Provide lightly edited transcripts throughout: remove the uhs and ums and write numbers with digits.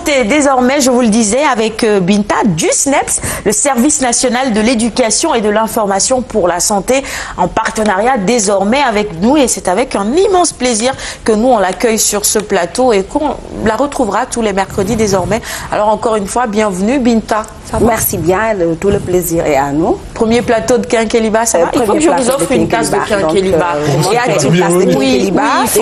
santé, désormais, je vous le disais, avec Binta du SNEPS, le service national de l'éducation et de l'information pour la santé, en partenariat désormais avec nous. Et c'est avec un immense plaisir que nous, on l'accueille sur ce plateau et qu'on la retrouvera tous les mercredis désormais. Alors encore une fois, bienvenue Binta. Merci bien, tout le plaisir est à nous. Premier plateau de Quinqueliba, ça va? Il faut que je vous offre une tasse de Quinqueliba.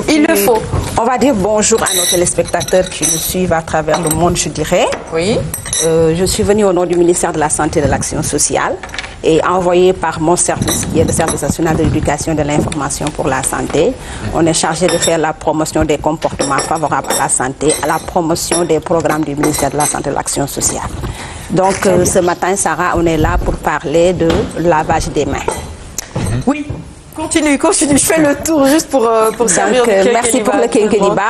Il le faut. On va dire bonjour à nos téléspectateurs qui nous suivent à travers le monde, je dirais. Oui. Je suis venue au nom du ministère de la Santé et de l'Action sociale et envoyée par mon service, qui est le service national de l'éducation et de l'information pour la santé. On est chargé de faire la promotion des comportements favorables à la santé, à la promotion des programmes du ministère de la Santé et de l'Action sociale. Donc ce matin, Sarah, on est là pour parler de lavage des mains. Oui. Continue, je fais le tour juste pour servir le Quinqueliba. Merci pour le Quinqueliba.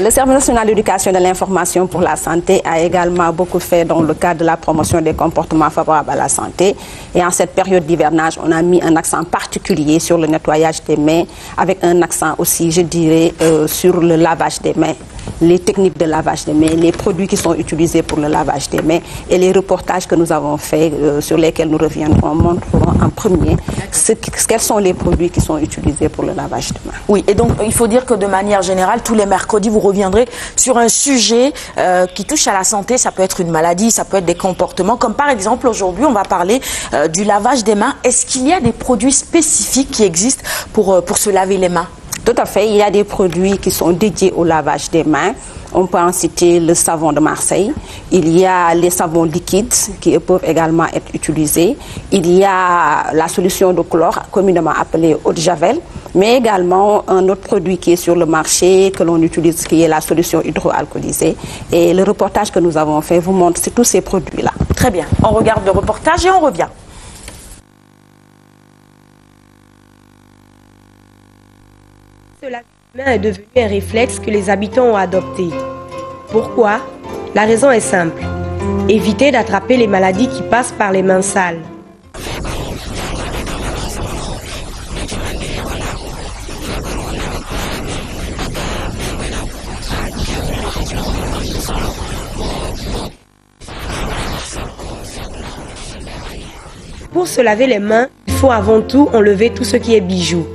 Le service national d'éducation et de l'information pour la santé a également beaucoup fait dans le cadre de la promotion des comportements favorables à la santé. Et en cette période d'hivernage, on a mis un accent particulier sur le nettoyage des mains, avec un accent aussi, je dirais, sur le lavage des mains, les techniques de lavage des mains, les produits qui sont utilisés pour le lavage des mains et les reportages que nous avons faits sur lesquels nous reviendrons, montreront en premier quels sont les produits qui sont utilisés pour le lavage des mains. Oui, et donc il faut dire que de manière générale, tous les mercredis, vous reviendrez sur un sujet qui touche à la santé. Ça peut être une maladie, ça peut être des comportements, comme par exemple aujourd'hui, on va parler du lavage des mains. Est-ce qu'il y a des produits spécifiques qui existent pour se laver les mains? Tout à fait, il y a des produits qui sont dédiés au lavage des mains. On peut en citer le savon de Marseille. Il y a les savons liquides qui peuvent également être utilisés. Il y a la solution de chlore, communément appelée eau de javel, mais également un autre produit qui est sur le marché, que l'on utilise, qui est la solution hydroalcoolisée. Et le reportage que nous avons fait vous montre tous ces produits-là. Très bien, on regarde le reportage et on revient. Se laver les mains est devenu un réflexe que les habitants ont adopté. Pourquoi? La raison est simple. Éviter d'attraper les maladies qui passent par les mains sales. Pour se laver les mains, il faut avant tout enlever tout ce qui est bijoux,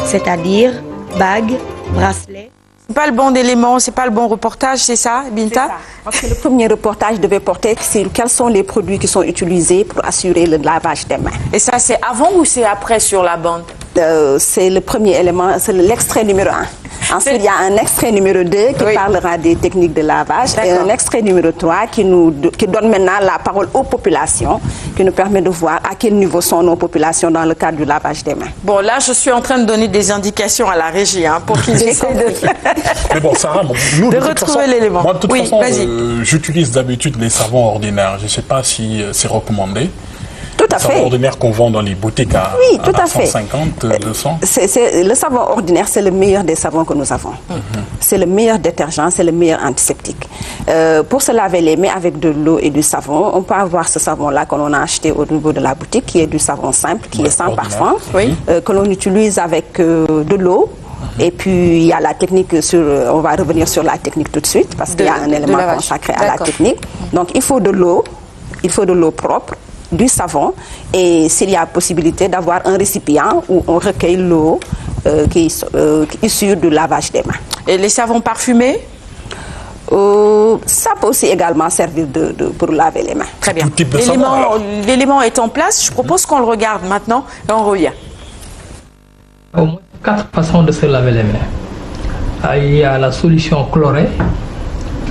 c'est-à-dire bagues, bracelets. C'est pas le bon élément, c'est pas le bon reportage, c'est ça, Binta? Parce que le premier reportage devait porter sur quels sont les produits qui sont utilisés pour assurer le lavage des mains. Et ça, c'est avant ou c'est après sur la bande? C'est le premier élément, c'est l'extrait numéro 1. Ensuite, il y a un extrait numéro 2 qui parlera des techniques de lavage et un extrait numéro 3 qui donne maintenant la parole aux populations, qui nous permet de voir à quel niveau sont nos populations dans le cadre du lavage des mains. Bon, là, je suis en train de donner des indications à la régie pour qu'ils essaient de... Mais bon, Sarah, nous, de retrouver l'élément. Moi, de toute façon, j'utilise d'habitude les savons ordinaires. Je ne sais pas si c'est recommandé. Tout à fait. Le savon ordinaire qu'on vend dans les boutiques à, oui, tout à 150, 200. Le savon ordinaire, c'est le meilleur des savons que nous avons. C'est le meilleur détergent, c'est le meilleur antiseptique. Pour se laver les mains avec de l'eau et du savon, on peut avoir ce savon-là que l'on a acheté au niveau de la boutique, qui est du savon simple, qui est sans parfum, que l'on utilise avec de l'eau. Et puis, il y a la technique, on va revenir sur la technique tout de suite, parce qu'il y a un élément consacré à la technique. Donc, il faut de l'eau propre, du savon, et s'il y a possibilité d'avoir un récipient où on recueille l'eau qui est issue du lavage des mains. Et les savons parfumés? Ça peut aussi également servir pour laver les mains. Très bien. L'élément est en place. Je propose qu'on le regarde maintenant et on revient. Au moins 4 façons de se laver les mains. Il y a la solution chlorée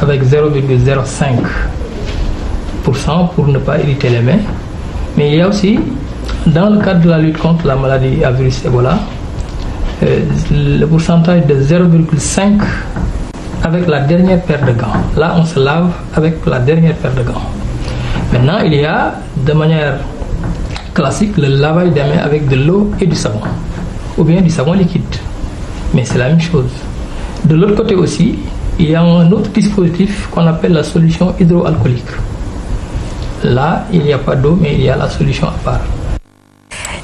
avec 0,05% pour ne pas irriter les mains. Mais il y a aussi, dans le cadre de la lutte contre la maladie à virus Ebola, le pourcentage de 0,5 avec la dernière paire de gants. Là, on se lave avec la dernière paire de gants. Maintenant, il y a de manière classique le lavage des mains avec de l'eau et du savon, ou bien du savon liquide. Mais c'est la même chose. De l'autre côté aussi, il y a un autre dispositif qu'on appelle la solution hydroalcoolique. Là, il n'y a pas d'eau, mais il y a la solution à part.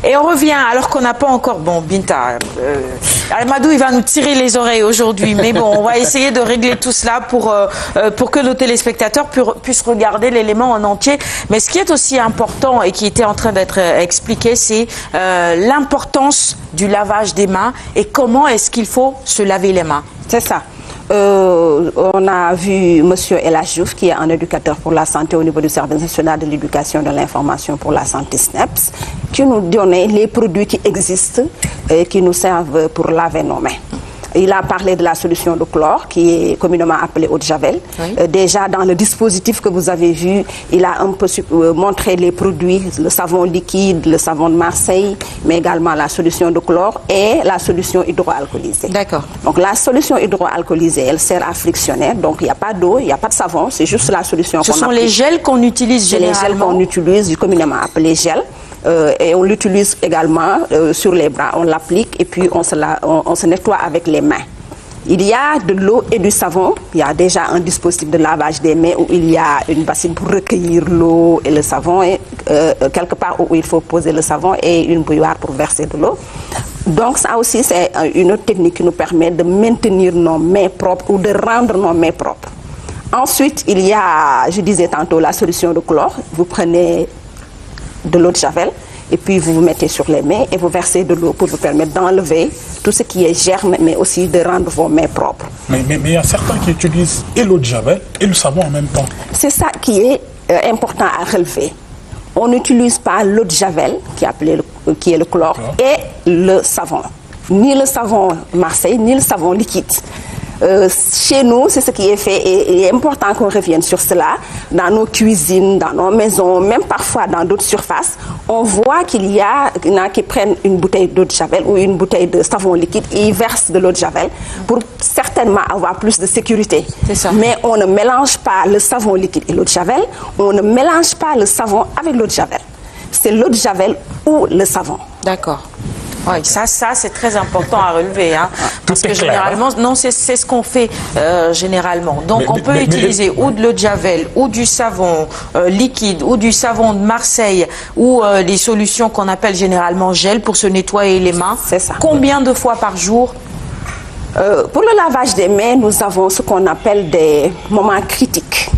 Et on revient, alors qu'on n'a pas encore... Bon, Binta, Amadou, il va nous tirer les oreilles aujourd'hui, mais bon, on va essayer de régler tout cela pour que nos téléspectateurs puissent regarder l'élément en entier. Mais ce qui est aussi important et qui était en train d'être expliqué, c'est l'importance du lavage des mains et comment est-ce qu'il faut se laver les mains. C'est ça. On a vu M. El Ajouf, qui est un éducateur pour la santé au niveau du service national de l'éducation et de l'information pour la santé SNEPS, qui nous donnait les produits qui existent et qui nous servent pour laver nos mains. Il a parlé de la solution de chlore, qui est communément appelée eau de javel. Oui. Déjà, dans le dispositif que vous avez vu, il a un peu montré les produits, le savon liquide, le savon de Marseille, mais également la solution de chlore et la solution hydroalcoolisée. D'accord. Donc, la solution hydroalcoolisée, elle sert à frictionner. Donc, il n'y a pas d'eau, il n'y a pas de savon, c'est juste la solution qu'on Ce sont les gels qu'on utilise généralement. Les gels qu'on utilise, communément appelés gels. Et on l'utilise également sur les bras, on l'applique et puis on se nettoie avec les mains. Il y a de l'eau et du savon. Il y a déjà un dispositif de lavage des mains où il y a une bassine pour recueillir l'eau et le savon, et quelque part où il faut poser le savon et une bouilloire pour verser de l'eau. Donc ça aussi, c'est une autre technique qui nous permet de maintenir nos mains propres ou de rendre nos mains propres. Ensuite, il y a, je disais tantôt, la solution de chlore. Vous prenez de l'eau de javel et puis vous vous mettez sur les mains et vous versez de l'eau pour vous permettre d'enlever tout ce qui est germe, mais aussi de rendre vos mains propres. Mais il y a certains qui utilisent et l'eau de javel et le savon en même temps. C'est ça qui est important à relever. On n'utilise pas l'eau de javel, qui est le chlore, et le savon. Ni le savon Marseille, ni le savon liquide. Chez nous, c'est ce qui est fait et il est important qu'on revienne sur cela. Dans nos cuisines, dans nos maisons, même parfois dans d'autres surfaces, on voit qu'il y en a qui prennent une bouteille d'eau de javel ou une bouteille de savon liquide et ils versent de l'eau de javel pour certainement avoir plus de sécurité. C'est ça. Mais on ne mélange pas le savon liquide et l'eau de javel, on ne mélange pas le savon avec l'eau de javel. C'est l'eau de javel ou le savon. D'accord. Oui, ça c'est très important à relever, hein, parce que généralement, non, c'est ce qu'on fait généralement. Donc on peut utiliser ou de l'eau de javel, ou du savon liquide, ou du savon de Marseille, ou les solutions qu'on appelle généralement gel pour se nettoyer les mains. C'est ça. Combien de fois par jour? Pour le lavage des mains, nous avons ce qu'on appelle des moments critiques.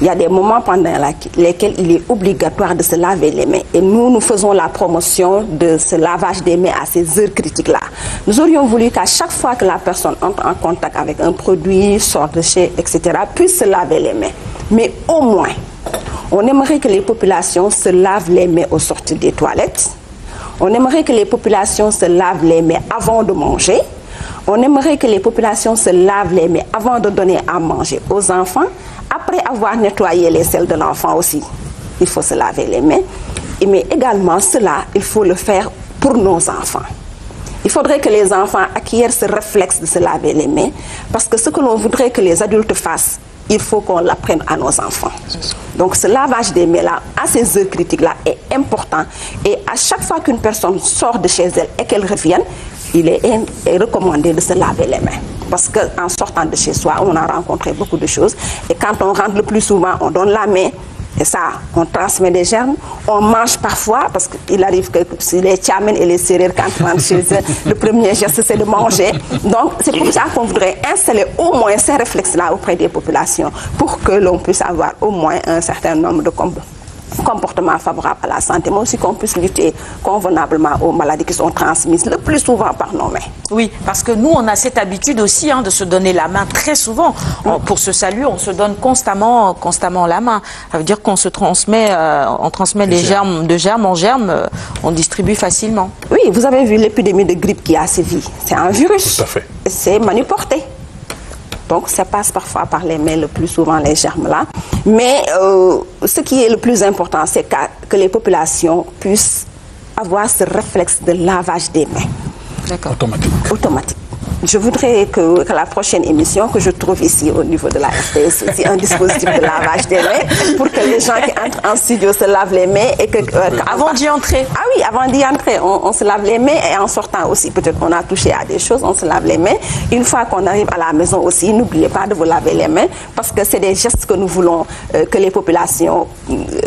Il y a des moments pendant lesquels il est obligatoire de se laver les mains. Et nous faisons la promotion de ce lavage des mains à ces heures critiques-là. Nous aurions voulu qu'à chaque fois que la personne entre en contact avec un produit, sort de chez, etc., puisse se laver les mains. Mais au moins, on aimerait que les populations se lavent les mains au sortir des toilettes. On aimerait que les populations se lavent les mains avant de manger. On aimerait que les populations se lavent les mains avant de donner à manger aux enfants. Après avoir nettoyé les selles de l'enfant aussi, il faut se laver les mains. Mais également, cela, il faut le faire pour nos enfants. Il faudrait que les enfants acquièrent ce réflexe de se laver les mains, parce que ce que l'on voudrait que les adultes fassent, il faut qu'on l'apprenne à nos enfants. Donc ce lavage des mains-là, à ces heures critiques-là, est important. Et à chaque fois qu'une personne sort de chez elle et qu'elle revienne, il est recommandé de se laver les mains. Parce qu'en sortant de chez soi, on a rencontré beaucoup de choses. Et quand on rentre le plus souvent, on donne la main. Et ça, on transmet des germes. On mange parfois, parce qu'il arrive que si les Tchamen et les Sérères, quand ils rentrent chez eux, le premier geste, c'est de manger. Donc, c'est pour ça qu'on voudrait installer au moins ces réflexes-là auprès des populations, pour que l'on puisse avoir au moins un certain nombre de comportements favorables à la santé, mais aussi qu'on puisse lutter convenablement aux maladies qui sont transmises le plus souvent par nos mains. Oui, parce que nous, on a cette habitude aussi de se donner la main très souvent. Pour se saluer, on se donne constamment la main. Ça veut dire qu'on se transmet, on transmet les germes de germe en germe, on distribue facilement. Oui, vous avez vu l'épidémie de grippe qui a sévi. C'est un virus. Tout à fait. C'est manuporté. Donc, ça passe parfois par les mains, le plus souvent les germes-là. Mais ce qui est le plus important, c'est que les populations puissent avoir ce réflexe de lavage des mains. D'accord. Automatique. Je voudrais que la prochaine émission, que je trouve ici au niveau de la RTS, aussi un dispositif de lavage des mains, pour que les gens qui entrent en studio se lavent les mains et que... avant d'y entrer. Ah oui, avant d'y entrer, on se lave les mains et en sortant aussi, peut-être qu'on a touché à des choses, on se lave les mains. Une fois qu'on arrive à la maison aussi, n'oubliez pas de vous laver les mains, parce que c'est des gestes que nous voulons que les populations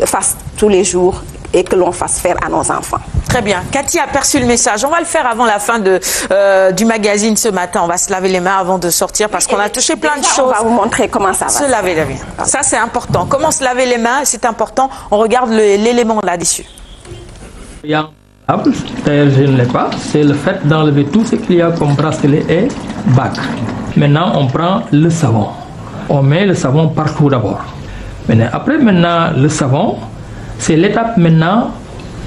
fassent tous les jours et que l'on fasse faire à nos enfants. Très bien. Cathy a perçu le message. On va le faire avant la fin du magazine ce matin. On va se laver les mains avant de sortir parce qu'on a touché plein de choses. On va vous montrer comment ça va. Se laver les mains. Ça, c'est important. Comment se laver les mains, c'est important. On regarde l'élément là-dessus. Il y a un câble, d'ailleurs je ne l'ai pas, c'est le fait d'enlever tout ce qu'il y a comme bracelet et bague. Maintenant, on prend le savon. On met le savon partout d'abord. Après, le savon, c'est l'étape maintenant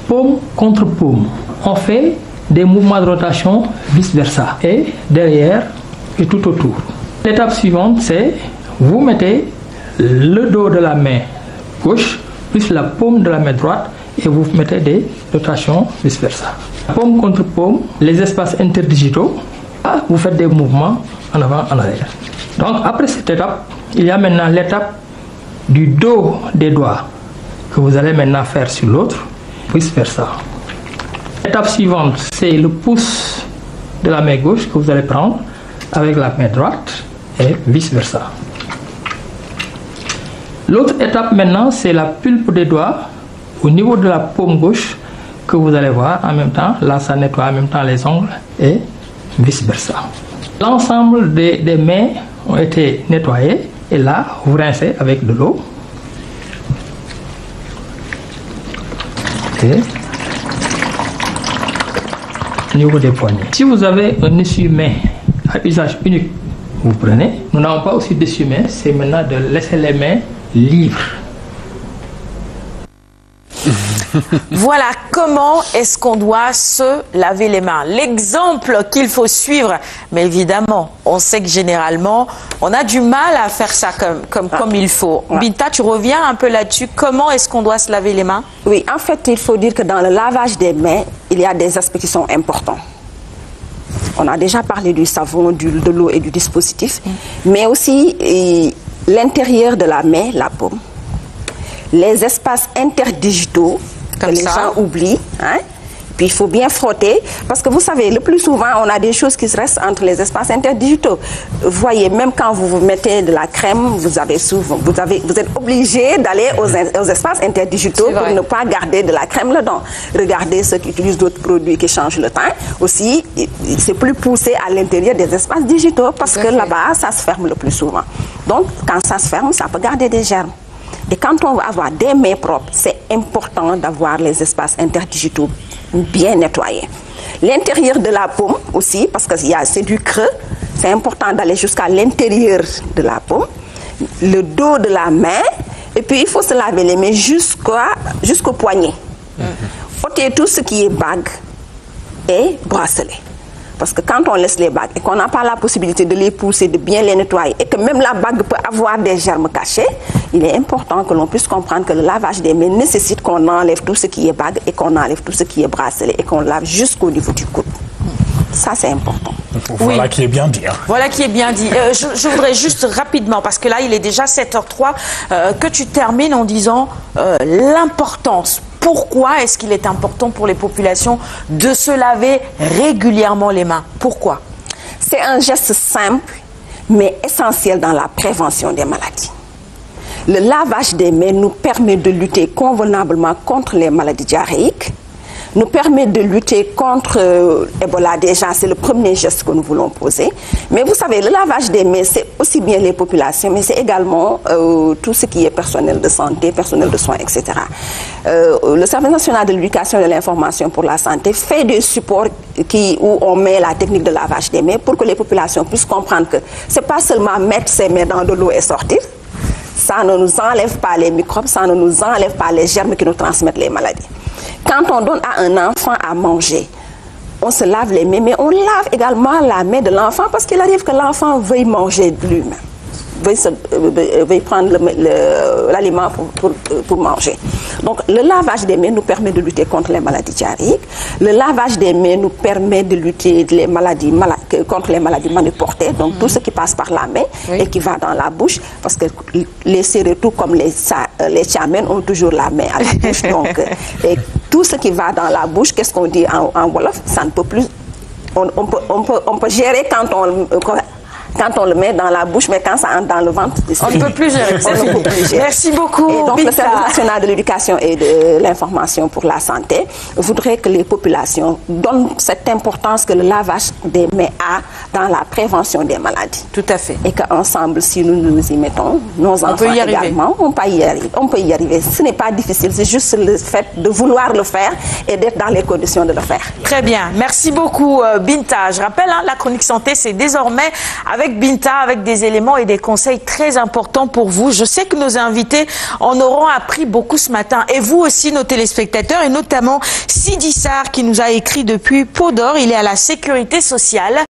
paume contre paume. On fait des mouvements de rotation vice-versa. Et derrière et tout autour. L'étape suivante, c'est vous mettez le dos de la main gauche plus la paume de la main droite et vous mettez des rotations vice-versa. Paume contre paume, les espaces interdigitaux, vous faites des mouvements en avant, en arrière. Donc après cette étape, il y a maintenant l'étape du dos des doigts que vous allez maintenant faire sur l'autre, vice-versa. L'étape suivante, c'est le pouce de la main gauche que vous allez prendre avec la main droite et vice-versa. L'autre étape maintenant, c'est la pulpe des doigts au niveau de la paume gauche que vous allez voir en même temps. Là, ça nettoie en même temps les ongles et vice-versa. L'ensemble des mains ont été nettoyées et là, vous rincez avec de l'eau. Et au niveau des poignets. Si vous avez un essuie-main à usage unique, vous prenez. Nous n'avons pas aussi d'essuie-main, c'est maintenant de laisser les mains libres. Voilà comment est-ce qu'on doit se laver les mains. L'exemple qu'il faut suivre, mais évidemment, on sait que généralement, on a du mal à faire ça comme il faut. Binta, tu reviens un peu là-dessus. Comment est-ce qu'on doit se laver les mains? Oui, en fait, il faut dire que dans le lavage des mains, il y a des aspects qui sont importants. On a déjà parlé du savon, de l'eau et du dispositif, mais aussi l'intérieur de la main, la paume, les espaces interdigitaux que les gens oublient. Hein? Puis il faut bien frotter, parce que vous savez, le plus souvent, on a des choses qui se restent entre les espaces interdigitaux. Vous voyez, même quand vous mettez de la crème, vous êtes obligé d'aller aux espaces interdigitaux pour ne pas garder de la crème dedans. Regardez ceux qui utilisent d'autres produits qui changent le teint. Aussi, c'est plus poussé à l'intérieur des espaces digitaux, parce que là-bas, ça se ferme le plus souvent. Donc, quand ça se ferme, ça peut garder des germes. Et quand on va avoir des mains propres, c'est important d'avoir les espaces interdigitaux bien nettoyés. L'intérieur de la paume aussi, parce que c'est du creux, c'est important d'aller jusqu'à l'intérieur de la paume, le dos de la main, et puis il faut se laver les mains jusqu'au poignet. Ôtez tout ce qui est bague et bracelet. Parce que quand on laisse les bagues et qu'on n'a pas la possibilité de les pousser, de bien les nettoyer, et que même la bague peut avoir des germes cachés, il est important que l'on puisse comprendre que le lavage des mains nécessite qu'on enlève tout ce qui est bague et qu'on enlève tout ce qui est bracelet et qu'on lave jusqu'au niveau du coude. Ça, c'est important. Voilà qui est bien dit. Hein. Voilà qui est bien dit. Je voudrais juste rapidement, parce que là, il est déjà 7h03, que tu termines en disant l'importance. Pourquoi est-ce qu'il est important pour les populations de se laver régulièrement les mains? Pourquoi? C'est un geste simple, mais essentiel dans la prévention des maladies. Le lavage des mains nous permet de lutter convenablement contre les maladies diarrhéiques, nous permet de lutter contre Ebola. Déjà, c'est le premier geste que nous voulons poser. Mais vous savez, le lavage des mains, c'est aussi bien les populations, mais c'est également tout ce qui est personnel de santé, personnel de soins, etc. Le Service national de l'éducation et de l'information pour la santé fait des supports où on met la technique de lavage des mains pour que les populations puissent comprendre que ce n'est pas seulement mettre ses mains dans de l'eau et sortir. Ça ne nous enlève pas les microbes, ça ne nous enlève pas les germes qui nous transmettent les maladies. Quand on donne à un enfant à manger, on se lave les mains, mais on lave également la main de l'enfant parce qu'il arrive que l'enfant veuille manger lui-même, veuille prendre l'aliment pour manger. Donc le lavage des mains nous permet de lutter contre les maladies diarrhéiques. Le lavage des mains nous permet de lutter contre les maladies maniportées, donc tout ce qui passe par la main et qui va dans la bouche, parce que les Sérères, tout comme les Tchamènes, ont toujours la main à la bouche. Donc, et tout ce qui va dans la bouche, qu'est-ce qu'on dit en Wolof? Ça ne peut plus... On peut gérer quand on le met dans la bouche, mais quand ça entre dans le ventre, on ne peut plus gérer. On ne peut plus gérer. Merci beaucoup. Et donc, le Service national de l'éducation et de l'information pour la santé voudrait que les populations donnent cette importance que le lavage des mains a dans la prévention des maladies. Tout à fait. Et qu'ensemble, si nous nous y mettons, nos enfants également, on peut y arriver. Ce n'est pas difficile, c'est juste le fait de vouloir le faire et d'être dans les conditions de le faire. Très bien. Merci beaucoup, Binta. Je rappelle, la chronique santé, c'est désormais avec Binta, avec des éléments et des conseils très importants pour vous. Je sais que nos invités en auront appris beaucoup ce matin. Et vous aussi, nos téléspectateurs, et notamment Sidi Sarr qui nous a écrit depuis Peau d'Or. Il est à la sécurité sociale.